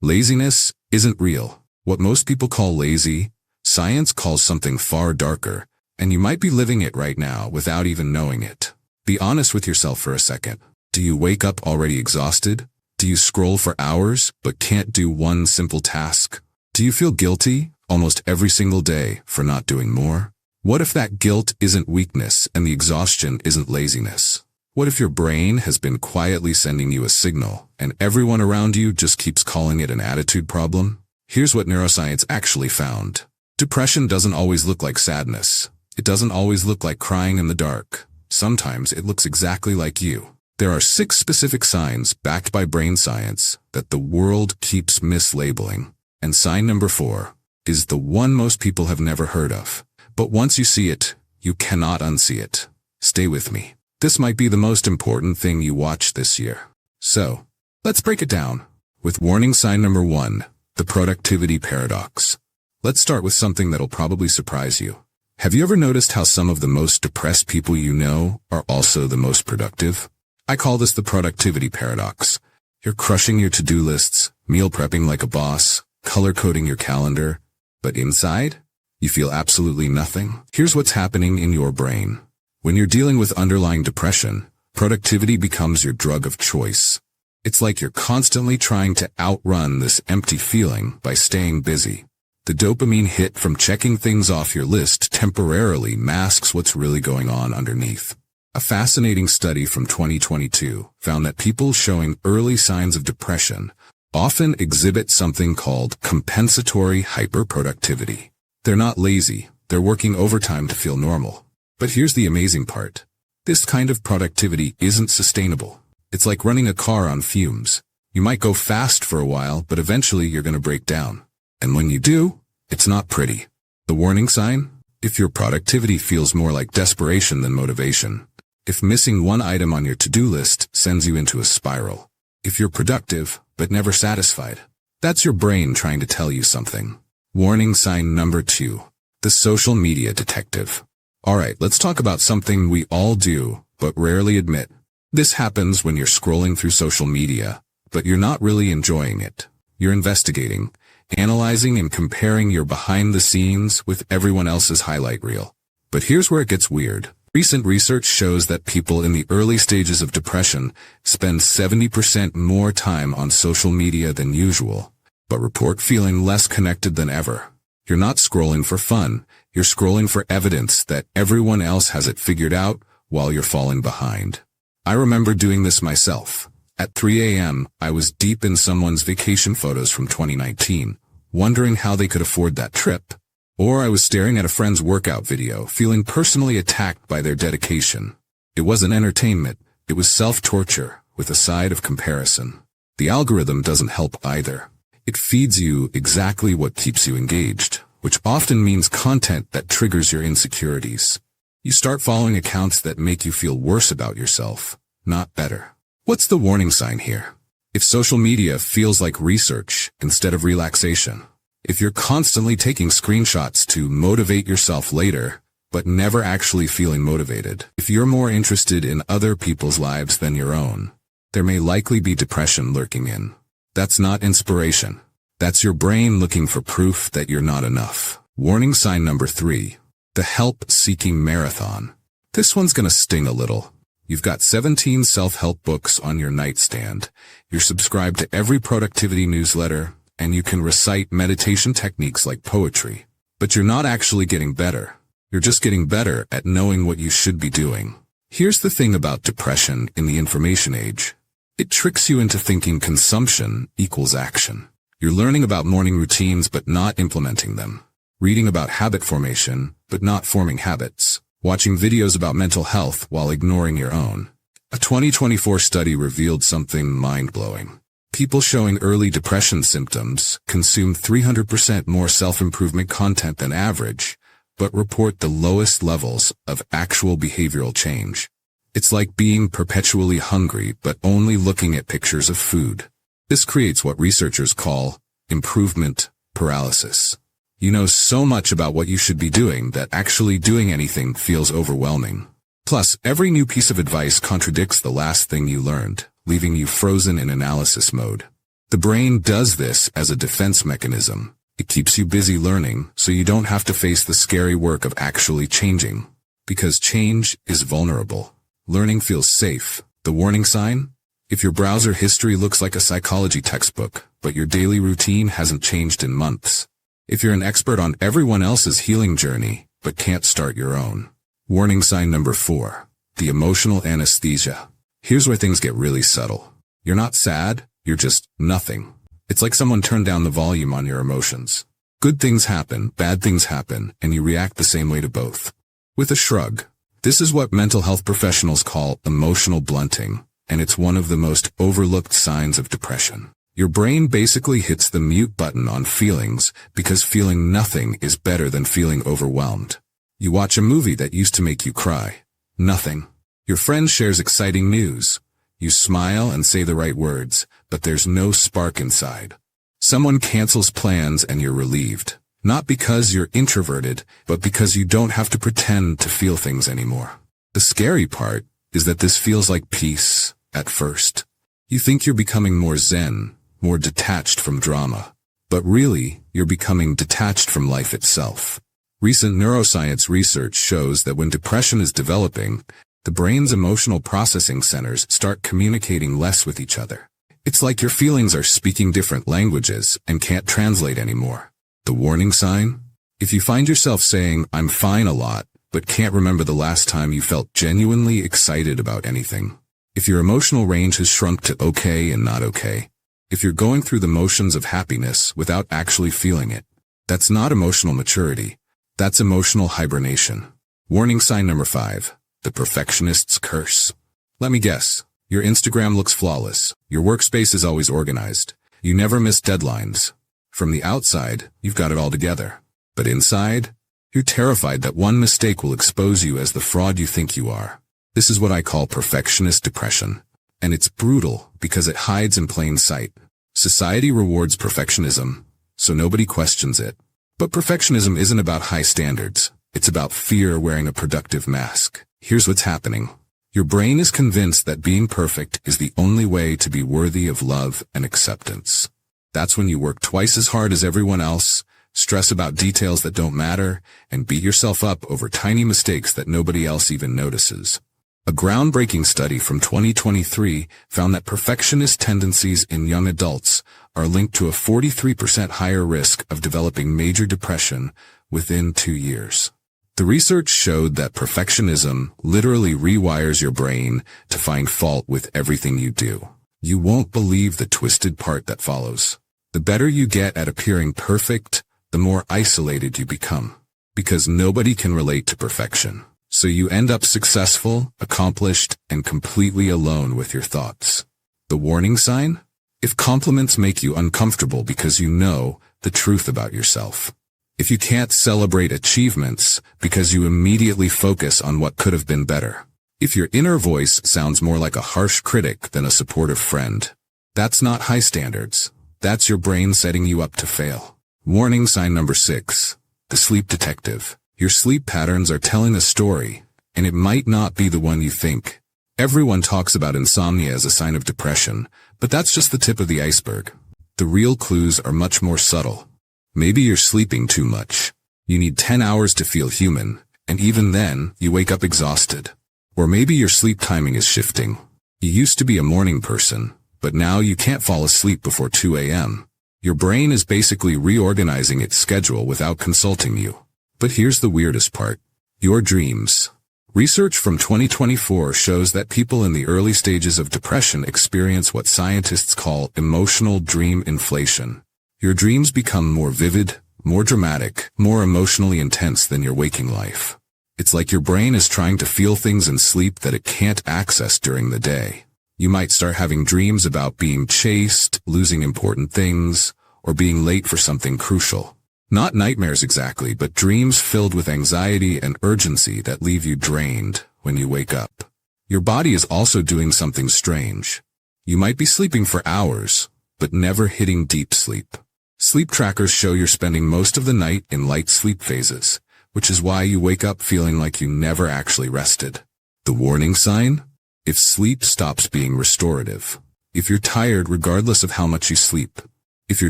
Laziness isn't real. What most people call lazy, science calls something far darker, and you might be living it right now without even knowing it. Be honest with yourself for a second. Do you wake up already exhausted? Do you scroll for hours but can't do one simple task? Do you feel guilty almost every single day for not doing more? What if that guilt isn't weakness and the exhaustion isn't laziness? What if your brain has been quietly sending you a signal and everyone around you just keeps calling it an attitude problem? Here's what neuroscience actually found. Depression doesn't always look like sadness. It doesn't always look like crying in the dark. Sometimes it looks exactly like you. There are 6 specific signs backed by brain science that the world keeps mislabeling. And sign number 4 is the one most people have never heard of. But once you see it, you cannot unsee it. Stay with me. This might be the most important thing you watch this year. So, let's break it down. With warning sign number 1, the productivity paradox. Let's start with something that'll probably surprise you. Have you ever noticed how some of the most depressed people you know are also the most productive? I call this the productivity paradox. You're crushing your to-do lists, meal prepping like a boss, color-coding your calendar, but inside, you feel absolutely nothing. Here's what's happening in your brain. When you're dealing with underlying depression, productivity becomes your drug of choice. It's like you're constantly trying to outrun this empty feeling by staying busy. The dopamine hit from checking things off your list temporarily masks what's really going on underneath. A fascinating study from 2022 found that people showing early signs of depression often exhibit something called compensatory hyperproductivity. They're not lazy, they're working overtime to feel normal. But here's the amazing part. This kind of productivity isn't sustainable. It's like running a car on fumes. You might go fast for a while, but eventually you're going to break down. And when you do, it's not pretty. The warning sign? If your productivity feels more like desperation than motivation. If missing one item on your to-do list sends you into a spiral. If you're productive, but never satisfied. That's your brain trying to tell you something. Warning sign number 2. The social media detective. Alright, let's talk about something we all do, but rarely admit. This happens when you're scrolling through social media, but you're not really enjoying it. You're investigating, analyzing and comparing your behind the scenes with everyone else's highlight reel. But here's where it gets weird. Recent research shows that people in the early stages of depression spend 70% more time on social media than usual, but report feeling less connected than ever. You're not scrolling for fun, you're scrolling for evidence that everyone else has it figured out while you're falling behind. I remember doing this myself. At 3 a.m., I was deep in someone's vacation photos from 2019, wondering how they could afford that trip. Or I was staring at a friend's workout video, feeling personally attacked by their dedication. It wasn't entertainment, it was self-torture, with a side of comparison. The algorithm doesn't help either. It feeds you exactly what keeps you engaged, which often means content that triggers your insecurities. You start following accounts that make you feel worse about yourself, not better. What's the warning sign here? If social media feels like research instead of relaxation, if you're constantly taking screenshots to motivate yourself later, but never actually feeling motivated, if you're more interested in other people's lives than your own, there may likely be depression lurking in. That's not inspiration. That's your brain looking for proof that you're not enough. Warning sign number 3. The help-seeking marathon. This one's gonna sting a little. You've got 17 self-help books on your nightstand. You're subscribed to every productivity newsletter, and you can recite meditation techniques like poetry. But you're not actually getting better. You're just getting better at knowing what you should be doing. Here's the thing about depression in the information age. It tricks you into thinking consumption equals action. You're learning about morning routines but not implementing them. Reading about habit formation but not forming habits. Watching videos about mental health while ignoring your own. A 2024 study revealed something mind-blowing. People showing early depression symptoms consume 300% more self-improvement content than average, but report the lowest levels of actual behavioral change. It's like being perpetually hungry but only looking at pictures of food. This creates what researchers call improvement paralysis. You know so much about what you should be doing that actually doing anything feels overwhelming. Plus, every new piece of advice contradicts the last thing you learned, leaving you frozen in analysis mode. The brain does this as a defense mechanism. It keeps you busy learning so you don't have to face the scary work of actually changing. Because change is vulnerable. Learning feels safe. The warning sign? If your browser history looks like a psychology textbook, but your daily routine hasn't changed in months. If you're an expert on everyone else's healing journey, but can't start your own. Warning sign number 4. The emotional anesthesia. Here's where things get really subtle. You're not sad, you're just nothing. It's like someone turned down the volume on your emotions. Good things happen, bad things happen, and you react the same way to both. With a shrug. This is what mental health professionals call emotional blunting, and it's one of the most overlooked signs of depression. Your brain basically hits the mute button on feelings because feeling nothing is better than feeling overwhelmed. You watch a movie that used to make you cry. Nothing. Your friend shares exciting news. You smile and say the right words, but there's no spark inside. Someone cancels plans and you're relieved. Not because you're introverted, but because you don't have to pretend to feel things anymore. The scary part is that this feels like peace at first. You think you're becoming more zen, more detached from drama. But really, you're becoming detached from life itself. Recent neuroscience research shows that when depression is developing, the brain's emotional processing centers start communicating less with each other. It's like your feelings are speaking different languages and can't translate anymore. The warning sign? If you find yourself saying, "I'm fine" a lot, but can't remember the last time you felt genuinely excited about anything. If your emotional range has shrunk to okay and not okay. If you're going through the motions of happiness without actually feeling it. That's not emotional maturity. That's emotional hibernation. Warning sign number 5. The perfectionist's curse. Let me guess. Your Instagram looks flawless. Your workspace is always organized. You never miss deadlines. From the outside, you've got it all together. But inside, you're terrified that one mistake will expose you as the fraud you think you are. This is what I call perfectionist depression. And it's brutal because it hides in plain sight. Society rewards perfectionism, so nobody questions it. But perfectionism isn't about high standards. It's about fear wearing a productive mask. Here's what's happening. Your brain is convinced that being perfect is the only way to be worthy of love and acceptance. That's when you work twice as hard as everyone else, stress about details that don't matter, and beat yourself up over tiny mistakes that nobody else even notices. A groundbreaking study from 2023 found that perfectionist tendencies in young adults are linked to a 43% higher risk of developing major depression within 2 years. The research showed that perfectionism literally rewires your brain to find fault with everything you do. You won't believe the twisted part that follows. The better you get at appearing perfect, the more isolated you become. Because nobody can relate to perfection. So you end up successful, accomplished, and completely alone with your thoughts. The warning sign? If compliments make you uncomfortable because you know the truth about yourself. If you can't celebrate achievements because you immediately focus on what could have been better. If your inner voice sounds more like a harsh critic than a supportive friend. That's not high standards. That's your brain setting you up to fail. Warning sign number 6. The sleep detective. Your sleep patterns are telling a story, and it might not be the one you think. Everyone talks about insomnia as a sign of depression, but that's just the tip of the iceberg. The real clues are much more subtle. Maybe you're sleeping too much. You need 10 hours to feel human, and even then, you wake up exhausted. Or maybe your sleep timing is shifting. You used to be a morning person, but now you can't fall asleep before 2 a.m. Your brain is basically reorganizing its schedule without consulting you. But here's the weirdest part. Your dreams. Research from 2024 shows that people in the early stages of depression experience what scientists call emotional dream inflation. Your dreams become more vivid, more dramatic, more emotionally intense than your waking life. It's like your brain is trying to feel things in sleep that it can't access during the day. You might start having dreams about being chased, losing important things, or being late for something crucial. Not nightmares exactly, but dreams filled with anxiety and urgency that leave you drained when you wake up. Your body is also doing something strange. You might be sleeping for hours, but never hitting deep sleep. Sleep trackers show you're spending most of the night in light sleep phases, which is why you wake up feeling like you never actually rested. The warning sign? If sleep stops being restorative. If you're tired regardless of how much you sleep. If your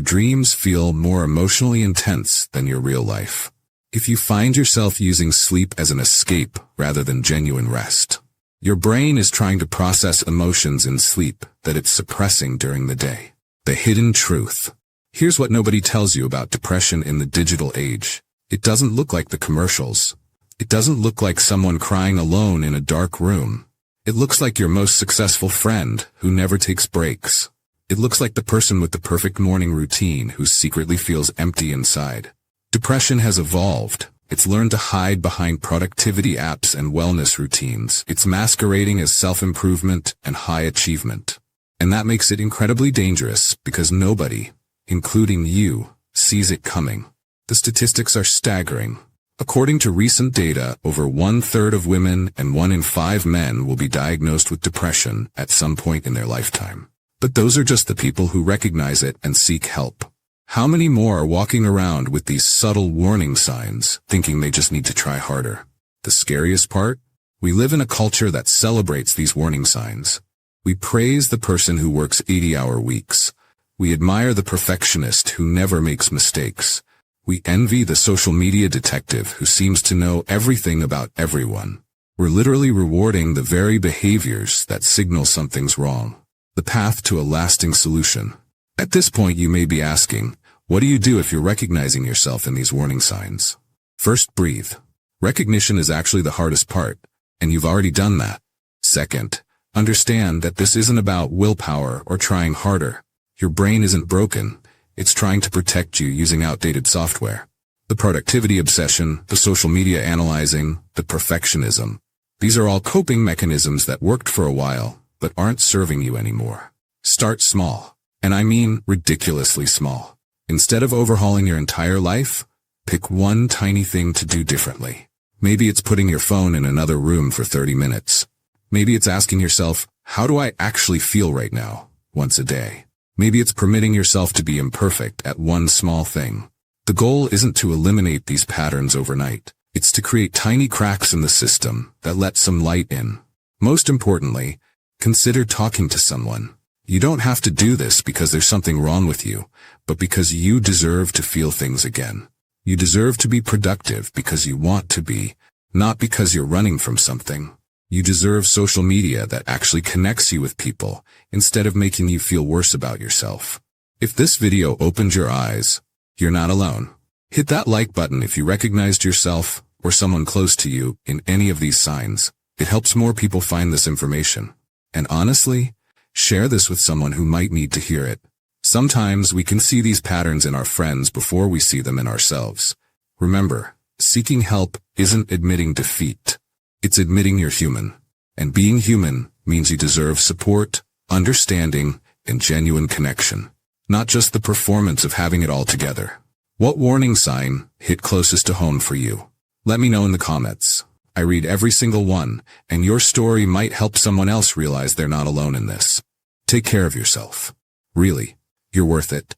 dreams feel more emotionally intense than your real life. If you find yourself using sleep as an escape rather than genuine rest. Your brain is trying to process emotions in sleep that it's suppressing during the day. The hidden truth. Here's what nobody tells you about depression in the digital age. It doesn't look like the commercials. It doesn't look like someone crying alone in a dark room. It looks like your most successful friend who never takes breaks. It looks like the person with the perfect morning routine who secretly feels empty inside. Depression has evolved. It's learned to hide behind productivity apps and wellness routines. It's masquerading as self-improvement and high achievement. And that makes it incredibly dangerous because nobody, including you, sees it coming. The statistics are staggering. According to recent data, over 1/3 of women and 1 in 5 men will be diagnosed with depression at some point in their lifetime. But those are just the people who recognize it and seek help. How many more are walking around with these subtle warning signs, thinking they just need to try harder? The scariest part? We live in a culture that celebrates these warning signs. We praise the person who works 80-hour weeks. We admire the perfectionist who never makes mistakes. We envy the social media detective who seems to know everything about everyone. We're literally rewarding the very behaviors that signal something's wrong. The path to a lasting solution. At this point you may be asking, what do you do if you're recognizing yourself in these warning signs? First, breathe. Recognition is actually the hardest part, and you've already done that. Second, understand that this isn't about willpower or trying harder. Your brain isn't broken. It's trying to protect you using outdated software. The productivity obsession, the social media analyzing, the perfectionism. These are all coping mechanisms that worked for a while, but aren't serving you anymore. Start small. And I mean ridiculously small. Instead of overhauling your entire life, pick one tiny thing to do differently. Maybe it's putting your phone in another room for 30 minutes. Maybe it's asking yourself, how do I actually feel right now, once a day? Maybe it's permitting yourself to be imperfect at one small thing. The goal isn't to eliminate these patterns overnight. It's to create tiny cracks in the system that let some light in. Most importantly, consider talking to someone. You don't have to do this because there's something wrong with you, but because you deserve to feel things again. You deserve to be productive because you want to be, not because you're running from something. You deserve social media that actually connects you with people, instead of making you feel worse about yourself. If this video opened your eyes, you're not alone. Hit that like button if you recognized yourself or someone close to you in any of these signs. It helps more people find this information. And honestly, share this with someone who might need to hear it. Sometimes we can see these patterns in our friends before we see them in ourselves. Remember, seeking help isn't admitting defeat. It's admitting you're human. And being human means you deserve support, understanding, and genuine connection. Not just the performance of having it all together. What warning sign hit closest to home for you? Let me know in the comments. I read every single one, and your story might help someone else realize they're not alone in this. Take care of yourself. Really, you're worth it.